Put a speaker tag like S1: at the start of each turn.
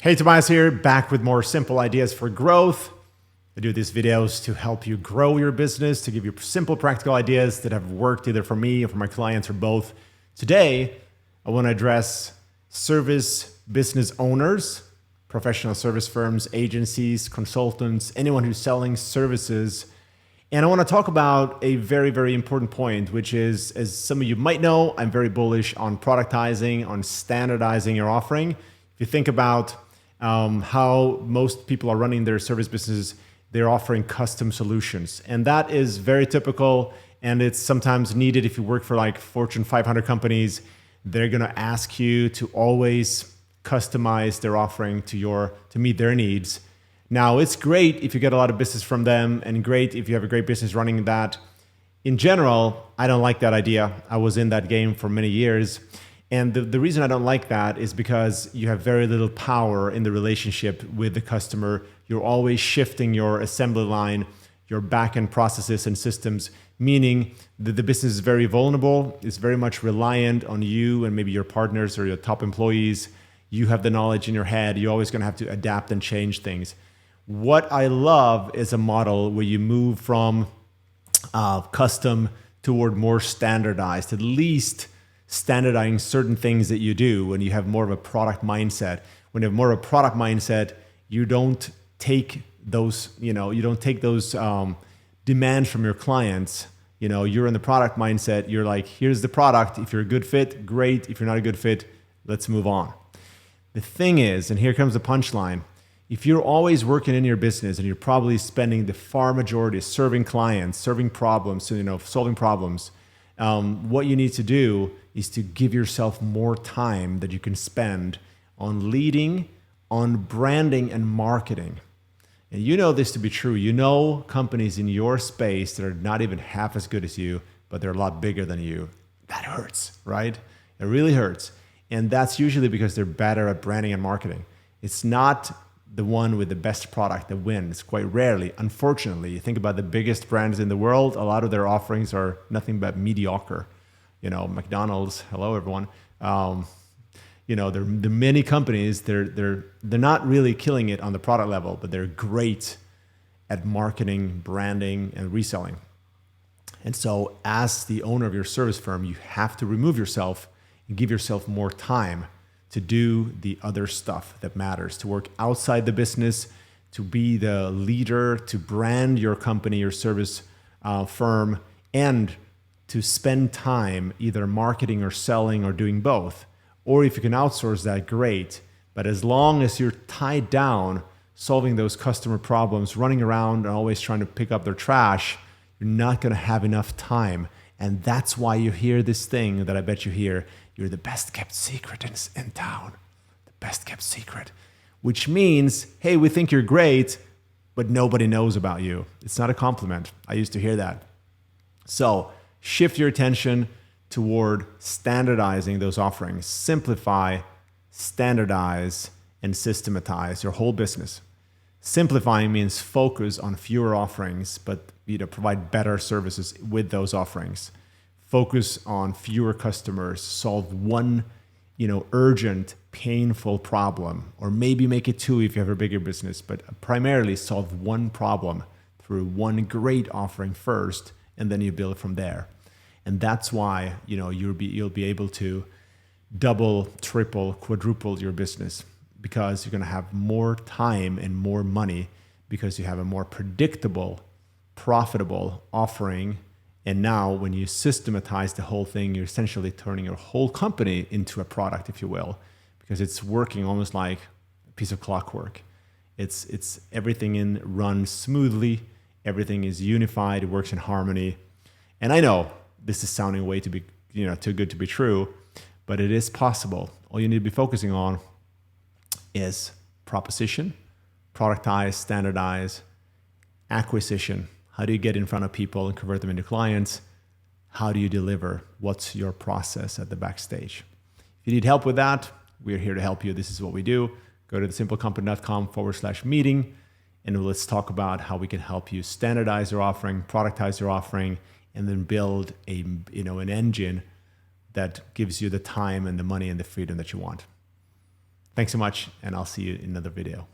S1: Hey, Tobias here, back with more simple ideas for growth. I do these videos to help you grow your business, to give you simple, practical ideas that have worked either for me or for my clients or both. Today, I want to address service business owners, professional service firms, agencies, consultants, anyone who's selling services. And I want to talk about a very, very important point, which is, as some of you might know, I'm very bullish on productizing, on standardizing your offering. If you think about how most people are running their service businesses, they're offering custom solutions. And that is very typical, and it's sometimes needed if you work for like Fortune 500 companies. They're going to ask you to always customize their offering to meet their needs. Now, it's great if you get a lot of business from them, and great if you have a great business running that. In general, I don't like that idea. I was in that game for many years. And the reason I don't like that is because you have very little power in the relationship with the customer. You're always shifting your assembly line, your back-end processes and systems, meaning that the business is very vulnerable. It's very much reliant on you and maybe your partners or your top employees. You have the knowledge in your head. You're always going to have to adapt and change things. What I love is a model where you move from custom toward more standardized, at least standardizing certain things that you do when you have more of a product mindset. When you have more of a product mindset, you don't take those, demands from your clients. You're in the product mindset. You're like, here's the product. If you're a good fit, great. If you're not a good fit, let's move on. The thing is, and here comes the punchline, if you're always working in your business and you're probably spending the far majority serving clients, serving problems, solving problems, what you need to do is to give yourself more time that you can spend on leading, on branding and marketing. And you know this to be true. You know companies in your space that are not even half as good as you, but they're a lot bigger than you. That hurts, right? It really hurts. And that's usually because they're better at branding and marketing. It's not the one with the best product that wins, quite rarely. Unfortunately, you think about the biggest brands in the world, a lot of their offerings are nothing but mediocre. McDonald's, hello everyone. The many companies, they're not really killing it on the product level, but they're great at marketing, branding, and reselling. And so as the owner of your service firm, you have to remove yourself and give yourself more time to do the other stuff that matters, to work outside the business, to be the leader, to brand your company, your service firm, and to spend time either marketing or selling or doing both. Or if you can outsource that, great. But as long as you're tied down, solving those customer problems, running around and always trying to pick up their trash, you're not going to have enough time. And that's why you hear this thing that I bet you hear, you're the best kept secret in town. The best kept secret. Which means, hey, we think you're great, but nobody knows about you. It's not a compliment. I used to hear that. So shift your attention toward standardizing those offerings. Simplify, standardize, and systematize your whole business. Simplifying means focus on fewer offerings, but provide better services with those offerings. Focus on fewer customers, solve one, urgent, painful problem, or maybe make it two if you have a bigger business, but primarily solve one problem through one great offering first, and then you build from there. And that's why, you'll be able to double, triple, quadruple your business, because you're going to have more time and more money because you have a more predictable, profitable offering. And now when you systematize the whole thing, you're essentially turning your whole company into a product, if you will, because it's working almost like a piece of clockwork. It's everything runs smoothly. Everything is unified. It works in harmony. And I know this is sounding way too good to be true, but it is possible. All you need to be focusing on is proposition, productize, standardize, acquisition. How do you get in front of people and convert them into clients? How do you deliver? What's your process at the backstage? If you need help with that, we're here to help you. This is what we do. Go to thesimplecompany.com/meeting, and let's talk about how we can help you standardize your offering, productize your offering, and then build an engine that gives you the time and the money and the freedom that you want. Thanks so much, and I'll see you in another video.